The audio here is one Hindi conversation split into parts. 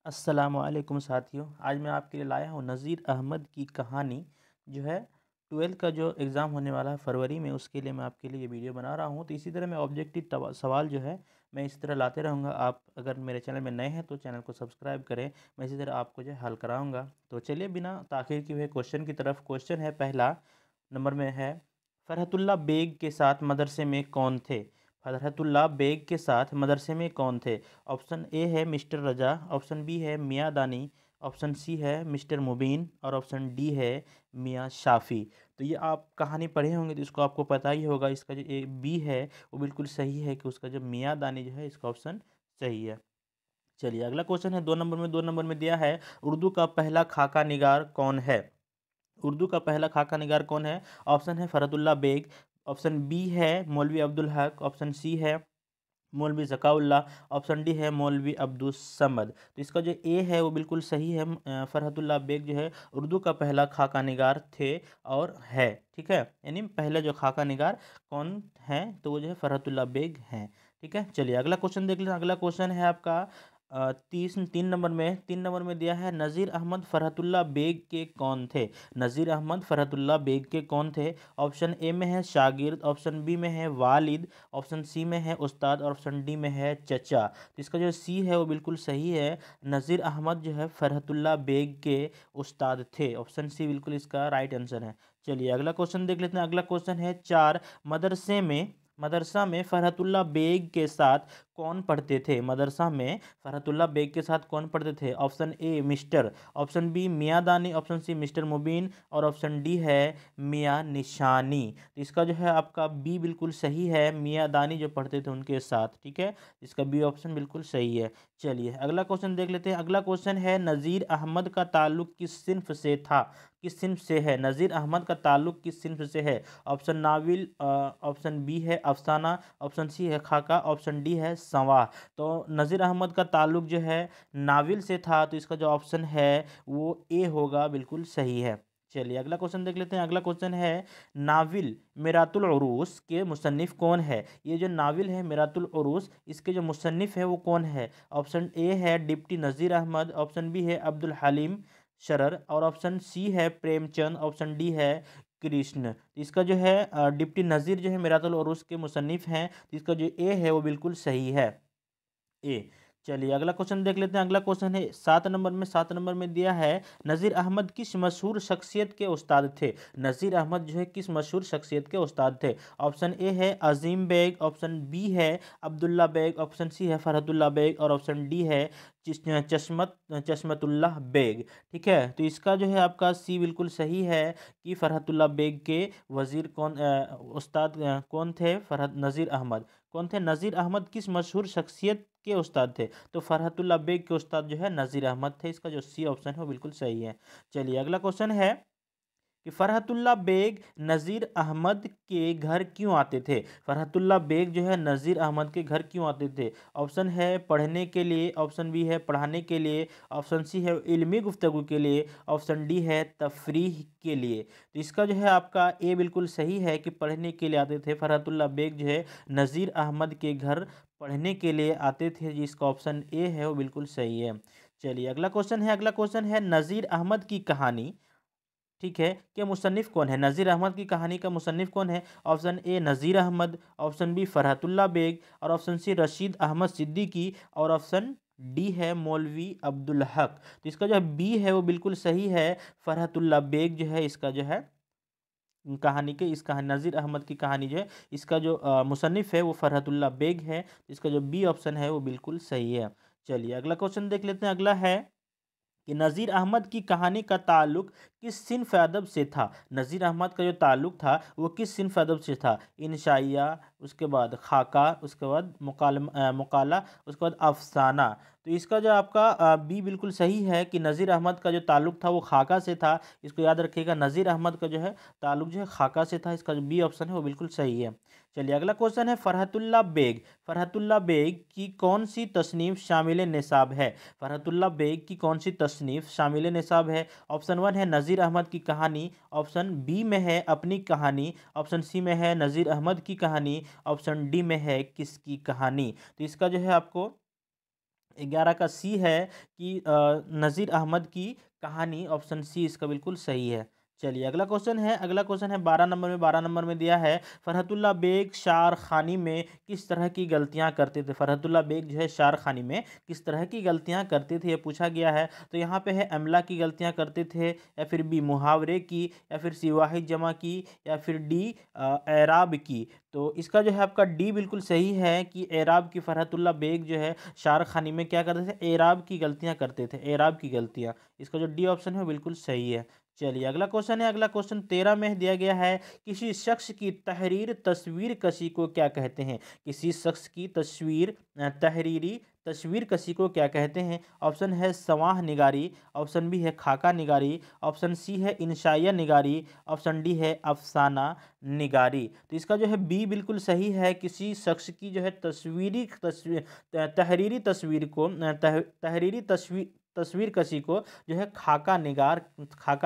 अस्सलामुअलैकुम साथियों, आज मैं आपके लिए लाया हूँ नज़ीर अहमद की कहानी जो है 12th का जो एग्ज़ाम होने वाला है फरवरी में, उसके लिए मैं आपके लिए ये वीडियो बना रहा हूँ। तो इसी तरह मैं ऑब्जेक्टिव सवाल जो है मैं इस तरह लाते रहूँगा। आप अगर मेरे चैनल में नए हैं तो चैनल को सब्सक्राइब करें। मैं इसी तरह आपको जो है हल कराऊँगा। तो चलिए बिना ताख़ीर किए हुए क्वेश्चन की तरफ। क्वेश्चन है पहला नंबर में है, फ़रहतुल्लाह बेग के साथ मदरसे में कौन थे? फ़रहतुल्लाह बेग के साथ मदरसे में कौन थे? ऑप्शन ए है मिस्टर रजा, ऑप्शन बी है मियाँ दानी, ऑप्शन सी है मिस्टर मुबीन और ऑप्शन डी है मियाँ शाफ़ी। तो ये आप कहानी पढ़े होंगे तो इसको आपको पता ही होगा। इसका जो ए बी है वो बिल्कुल सही है कि उसका जो मियाँ दानी जो है इसका ऑप्शन सही है। चलिए अगला क्वेश्चन है 2 नंबर में दिया है, उर्दू का पहला खाका निगार कौन है? उर्दू का पहला खाका निगार कौन है? ऑप्शन है फ़रहतुल्लाह बेग, ऑप्शन बी है मौलवी अब्दुल हक, ऑप्शन सी है मौलवी ज़काउल्लाह, ऑप्शन डी है मौलवी अब्दुस समद। तो इसका जो ए है वो बिल्कुल सही है। फ़रहतुल्लाह बेग जो है उर्दू का पहला खाका निगार थे और है। ठीक है, यानी पहले जो खाका निगार कौन है तो वो जो है फ़रहतुल्लाह बेग हैं। ठीक है, चलिए अगला क्वेश्चन देख लेते हैं। अगला क्वेश्चन है आपका 3 नंबर में दिया है, नज़ीर अहमद फ़रहतुल्लाह बेग के कौन थे? नज़ीर अहमद फ़रहतुल्लाह बेग के कौन थे? ऑप्शन ए में है शागिर्द, ऑप्शन बी में है वालिद, ऑप्शन सी में है उस्ताद और ऑप्शन डी में है चचा। तो इसका जो सी है वो बिल्कुल सही है। नज़ीर अहमद जो है फ़रहतुल्लाह बेग के उस्ताद थे। ऑप्शन सी बिल्कुल इसका राइट आंसर है। चलिए अगला क्वेश्चन देख लेते हैं। अगला क्वेश्चन है 4, मदरसा में फ़रहतुल्लाह बेग के साथ कौन पढ़ते थे? मदरसा में फ़रहतुल्लाह बेग के साथ कौन पढ़ते थे? Option A mister, option B मियाँ दानी, ऑप्शन सी मिस्टर मुबीन और ऑप्शन डी है मियाँ निशानी। तो इसका जो है आपका बी बिल्कुल सही है, मियाँ दानी जो पढ़ते थे उनके साथ। ठीक है, इसका बी ऑप्शन बिल्कुल सही है। चलिए अगला क्वेश्चन देख लेते हैं। अगला क्वेश्चन है, नज़ीर अहमद का ताल्लुक़ किस सिन्फ से था? किस सिन्फ से है? नज़ीर अहमद का ताल्लुक़ किस सिन्फ से है? ऑप्शन नाविल, ऑप्शन बी है अफसाना, ऑप्शन सी है खाका, ऑप्शन डी है संवाह। तो नज़ीर अहमद का ताल्लुक़ जो है नाविल से था, तो इसका जो ऑप्शन है वो ए होगा, बिल्कुल सही है। चलिए अगला क्वेश्चन देख लेते हैं। अगला क्वेश्चन है, नाविल मिरातुल उरूस के मुसन्निफ़ कौन है? ये जो नाविल है मिरातुल उरूस, इसके जो मुसन्निफ़ है वो कौन है? ऑप्शन ए है डिप्टी नज़ीर अहमद, ऑप्शन बी है अब्दुल हलीम शरर और ऑप्शन सी है प्रेमचंद, ऑप्शन डी है कृष्ण। तो इसका जो है डिप्टी नज़ीर जो है मिरातुल उरूस के मुसन्निफ़ हैं, तो इसका जो ए है वो बिल्कुल सही है, ए। चलिए अगला क्वेश्चन देख लेते हैं। अगला क्वेश्चन है 7 नंबर में दिया है, नज़ीर अहमद किस मशहूर शख्सियत के उस्ताद थे? नज़ीर अहमद जो है किस मशहूर शख्सियत के उस्ताद थे? ऑप्शन ए है अजीम बेग, ऑप्शन बी है अब्दुल्ला बेग, ऑप्शन सी है फ़रहतुल्लाह बेग और ऑप्शन डी है चश्मतुल्लाह बेग। ठीक है, तो इसका जो है आपका सी बिल्कुल सही है कि फ़रहतुल्लाह बेग के वज़ीर उस्ताद कौन थे? फ़रहत नज़ीर अहमद कौन थे? नज़ीर अहमद किस मशहूर शख्सियत के उस्ताद थे? तो फ़रहतुल्लाह बेग के उस्ताद जो है नज़ीर अहमद थे। इसका जो सी ऑप्शन है वो बिल्कुल सही है। चलिए अगला क्वेश्चन है कि फ़रहतुल्लाह बेग नज़ीर अहमद के घर क्यों आते थे? फ़रहतुल्लाह बेग जो है नज़ीर अहमद के घर क्यों आते थे? ऑप्शन है पढ़ने के लिए, ऑप्शन बी है पढ़ाने के लिए, ऑप्शन सी है इल्मी गुफ्तगू के लिए, ऑप्शन डी है तफरीह के लिए। तो इसका जो है आपका ए बिल्कुल सही है कि पढ़ने के लिए आते थे। फ़रहतुल्लाह बेग जो है नज़ीर अहमद के घर पढ़ने के लिए आते थे, जिसका ऑप्शन ए है वो बिल्कुल सही है। चलिए अगला क्वेश्चन है। अगला क्वेश्चन है, नज़ीर अहमद की कहानी, ठीक है, के मुसन्निफ़ कौन है? नज़ीर अहमद की कहानी का मुसन्निफ़ कौन है? Option A Nazir Ahmad, option B Farhatullah Baig और ऑप्शन सी रशीद अहमद सिद्दीकी और ऑप्शन डी है मौलवी अब्दुल हक। तो इसका जो बी है वो बिल्कुल सही है, फ़रहतुल्लाह बेग जो है इसका जो है इस कहानी नज़ीर अहमद की कहानी जो है इसका जो मुसन्निफ़ है वो फ़रहतुल्लाह बेग है। इसका जो बी ऑप्शन है वो बिल्कुल सही है। चलिए अगला क्वेश्चन देख लेते हैं। अगला है कि नज़ीर अहमद की कहानी का ताल्लुक़ किस सिन्फ़ अदब से था? नज़ीर अहमद का जो ताल्लुक़ था वो किस सिन्फ़ अदब से था? इंशाइया, उसके बाद खाका, उसके बाद मुकाला, उसके बाद अफ़साना। तो इसका जो आपका बी बिल्कुल सही है कि नज़ीर अहमद का जो ताल्लुक़ था वो खाका से था। इसको याद रखिएगा, नज़ीर अहमद का जो है ताल्लुक़ जो है खाका से था। इसका जो बी ऑप्शन है वो बिल्कुल सही है। चलिए अगला क्वेश्चन है, फ़रहतुल्लाह बेग की कौन सी तसनीफ़ शामिल निसाब है? फ़रहतुल्लाह बेग की कौन सी तसनीफ़ शामिल निसाब है? ऑप्शन 1 है नज़ीर अहमद की कहानी, ऑप्शन बी में है अपनी कहानी, ऑप्शन सी में है नज़ीर अहमद की कहानी, ऑप्शन डी में है किसकी कहानी। तो इसका जो है आपको 11 का सी है कि नज़ीर अहमद की कहानी, ऑप्शन सी इसका बिल्कुल सही है। चलिए अगला क्वेश्चन है 12 नंबर में दिया है, फरहतुल्ला बेग शार खानी में किस तरह की गलतियां करते थे। फरहतुल्ला बेग जो है शार खानी में किस तरह की गलतियां करते थे ये पूछा गया है। तो यहाँ पे है अमला की गलतियां करते थे, या फिर बी मुहावरे की, या फिर सी वाहिद जमा की, या फिर डी एराब की। तो इसका जो है आपका डी बिल्कुल सही है कि एराब की, फरहतुल्ला बेग जो है शार खानी में क्या करते थे, एराब की गलतियां करते थे, एराब की गलतियां। इसका जो डी ऑप्शन है वो बिल्कुल सही है। चलिए अगला क्वेश्चन 13 में दिया गया है, किसी शख्स की तहरीर तस्वीर कशी को क्या कहते हैं। किसी शख्स की तहरीरी तस्वीर कशी को क्या कहते हैं। ऑप्शन है सवाह निगारी, ऑप्शन बी है खाका निगारी, ऑप्शन सी है इंशाइया निगारी, ऑप्शन डी है अफसाना निगारी। तो इसका जो है बी बिल्कुल सही है, किसी शख्स की जो है तहरीरी तस्वीर को तहरीरी तस्वीर कशी को जो है खाका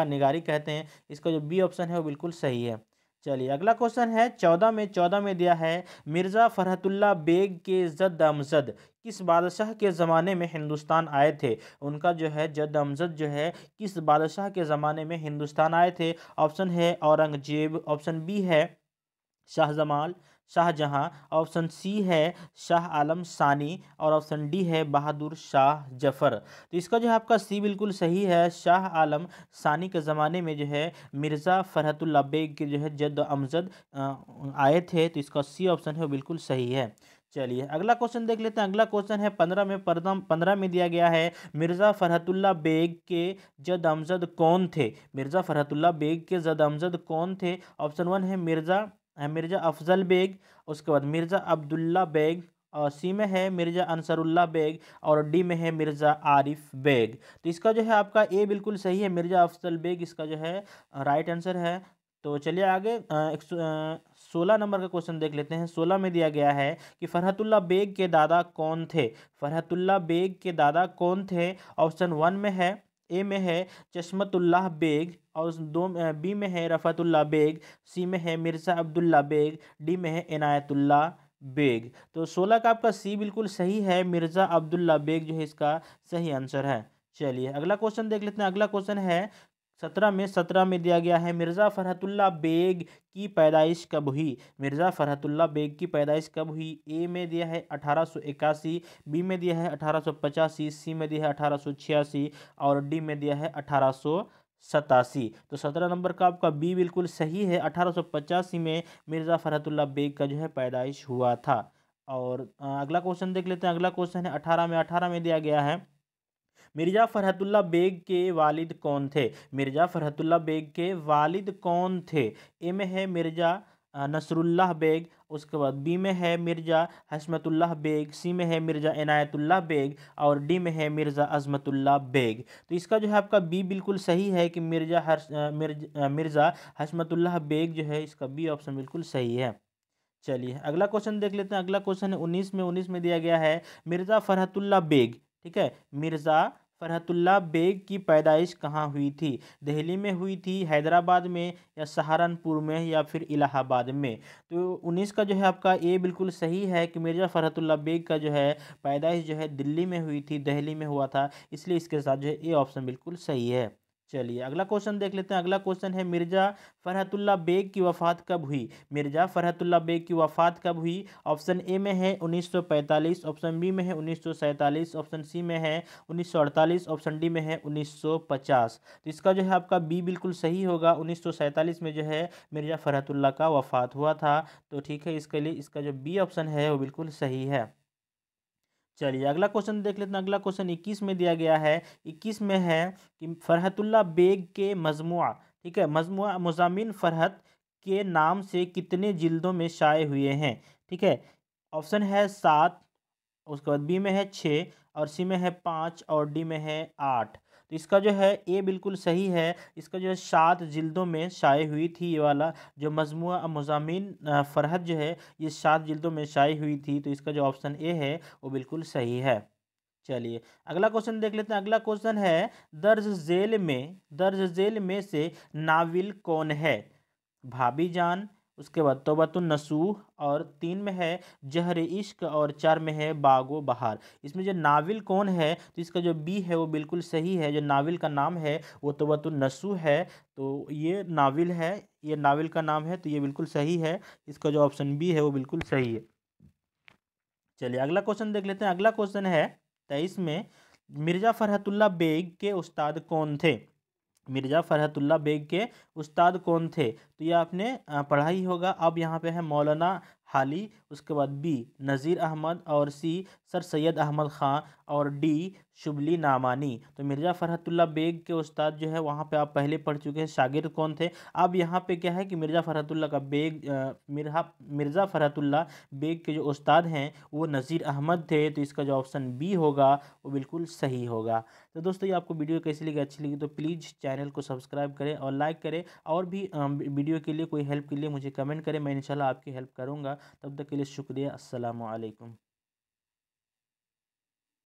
निगारी कहते हैं। इसका जो बी ऑप्शन है वो बिल्कुल सही है। चलिए अगला क्वेश्चन है 14 में दिया है, मिर्ज़ा फरहतुल्ला बेग के जद अमजद किस बादशाह के ज़माने में हिंदुस्तान आए थे। उनका जो है जद अमजद जो है किस बादशाह के ज़माने में हिंदुस्तान आए थे। ऑप्शन है औरंगजेब, ऑप्शन बी है शाहजमाल शाहजहां, ऑप्शन सी है शाह आलम सानी, और ऑप्शन डी है बहादुर शाह जफर। तो इसका जो है आपका सी बिल्कुल सही है, शाह आलम सानी के ज़माने में जो है मिर्ज़ा फरहतुल्ला बेग के जो है जद अमजद आए थे। तो इसका सी ऑप्शन है वो बिल्कुल सही है। चलिए अगला क्वेश्चन देख लेते हैं। अगला क्वेश्चन है 15 में दिया गया है, मिर्ज़ा फरहतुल्ला बेग के जद अमजद कौन थे। मिर्ज़ा फरहतुल्ला बेग के जद अमजद कौन थे। ऑप्शन वन है मिर्ज़ा अफजल बेग, उसके बाद मिर्ज़ा अब्दुल्ला बेग, और सी में है मिर्ज़ा अंसरुल्ला बेग, और डी में है मिर्ज़ा आरिफ बेग। तो इसका जो है आपका ए बिल्कुल सही है, मिर्ज़ा अफजल बेग इसका जो है राइट आंसर है। तो चलिए आगे 16 नंबर का क्वेश्चन देख लेते हैं। 16 में दिया गया है कि फरहतुल्ला बेग के दादा कौन थे। फरहतुल्ला बेग के दादा कौन थे। ऑप्शन वन में है, ए में है चश्मतुल्लाह बेग, और बी में है रफ़तुल्ला बेग, सी में है मिर्ज़ा अब्दुल्ला बेग, डी में है इनायतुल्ला बेग। तो 16 का आपका सी बिल्कुल सही है, मिर्ज़ा अब्दुल्ला बेग जो है इसका सही आंसर है। चलिए अगला क्वेश्चन देख लेते हैं। अगला क्वेश्चन है 17 में दिया गया है, मिर्ज़ा फरहतुल्ला बेग की पैदाइश कब हुई। मिर्ज़ा फरहतुल्ला बेग की पैदाइश कब हुई। ए में दिया है 1881, बी में दिया है 1885, सी में दिया है 1886, और डी में दिया है 1887। तो 17 नंबर का आपका बी बिल्कुल सही है, 1885 में मिर्ज़ा फरहतुल्ला बेग का जो है पैदाइश हुआ था। और अगला क्वेश्चन देख लेते हैं। अगला क्वेश्चन है 18 में दिया गया है, मिर्ज़ा फरहतुल्ला बेग के वालिद कौन थे। मिर्ज़ा फरहतुल्ला बेग के वालिद कौन थे। ए में है मिर्ज़ा नसरुल्लाह बेग, उसके बाद बी में है मिर्ज़ा हशमतुल्लाह बेग, सी में है मिर्ज़ा इनायतुल्लाह बेग, और डी में है मिर्ज़ा अज़मतुल्लाह बेग। तो इसका जो है आपका बी बिल्कुल सही है कि मिर्ज़ा हशमतुल्लाह बेग जो है, इसका बी ऑप्शन बिल्कुल सही है। चलिए अगला क्वेश्चन देख लेते हैं। अगला क्वेश्चन है 19 में दिया गया है, मिर्ज़ा फरहतुल्ला बेग, ठीक है, मिर्ज़ा फरहतुल्ला बेग की पैदाइश कहाँ हुई थी। दिल्ली में हुई थी, हैदराबाद में, या सहारनपुर में, या फिर इलाहाबाद में। तो 19 का जो है आपका ए बिल्कुल सही है कि मिर्ज़ा फरहतुल्ला बेग का जो है पैदाइश जो है दिल्ली में हुई थी, दिल्ली में हुआ था, इसलिए इसके साथ जो है ए ऑप्शन बिल्कुल सही है। चलिए अगला क्वेश्चन देख लेते हैं। अगला क्वेश्चन है, मिर्ज़ा फरहतुल्ला बेग की वफ़ात कब हुई। मिर्ज़ा फरहतुल्ला बेग की वफ़ात कब हुई। ऑप्शन ए में है 1945, ऑप्शन बी में है 1947, ऑप्शन सी में है 1948, ऑप्शन डी में है 1950। तो इसका जो है आपका बी बिल्कुल सही होगा, 1947 में जो है मिर्ज़ा फरहतुल्ला का वफ़ात हुआ था। तो ठीक है, इसके लिए इसका जो बी ऑप्शन है वो बिल्कुल सही है। चलिए अगला क्वेश्चन देख लेते हैं। अगला क्वेश्चन 21 में दिया गया है। 21 में है कि फरहतुल्ला बेग के मजमुआ, ठीक है, मजमुआ मुज़ामिन फ़रहत के नाम से कितने जिल्दों में शाये हुए हैं। ठीक है, ऑप्शन है 7, उसके बाद बी में है 6, और सी में है 5, और डी में है 8। तो इसका जो है ए बिल्कुल सही है, इसका जो है 7 जिल्दों में शाये हुई थी। ये वाला जो मजमुआ मुज़ामिन फ़रहत जो है, ये 7 जिल्दों में शाये हुई थी। तो इसका जो ऑप्शन ए है वो बिल्कुल सही है। चलिए अगला क्वेश्चन देख लेते हैं। अगला क्वेश्चन है, दर्ज झेल में से नाविल कौन है। भाभी जान, उसके बाद तौबतुन नसूह, और 3 में है जहर इश्क, और 4 में है बागो बहार। इसमें जो नाविल कौन है, तो इसका जो बी है वो बिल्कुल सही है। जो नाविल का नाम है वो तौबतुन नसूह है, तो ये नाविल है, ये नाविल का नाम है, तो ये बिल्कुल सही है। इसका जो ऑप्शन बी है वो बिल्कुल सही है। चलिए अगला क्वेश्चन देख लेते हैं। अगला क्वेश्चन है 23 में, मिर्जा फरहतुल्लाह बेग के उस्ताद कौन थे? मिर्जा फरहतुल्लाह बेग के उस्ताद कौन थे? तो ये आपने पढ़ा ही होगा। अब यहाँ पे है मौलाना हाली, उसके बाद बी नज़ीर अहमद, और सी सर सैयद अहमद ख़ान, और डी शुबली नामानी। तो मिर्ज़ा फ़रहतुल्लाह बेग के उस्ताद जो है वहाँ पे आप पहले पढ़ चुके हैं, शागिर्द कौन थे। अब यहाँ पे क्या है कि मिर्ज़ा फ़रहतुल्लाह का मिर्ज़ा फ़रहतुल्लाह बेग के जो उस्ताद हैं वो नज़ीर अहमद थे। तो इसका जो ऑप्शन बी होगा वो बिल्कुल सही होगा। तो दोस्तों ये आपको वीडियो कैसी लगी, अच्छी लगी तो प्लीज़ चैनल को सब्सक्राइब करें और लाइक करें, और भी वीडियो के लिए कोई हेल्प के लिए मुझे कमेंट करें, मैं इंशाल्लाह आपकी हेल्प करूँगा। तब तक के लिए शुक्रिया। अस्सलामु अलैकुम।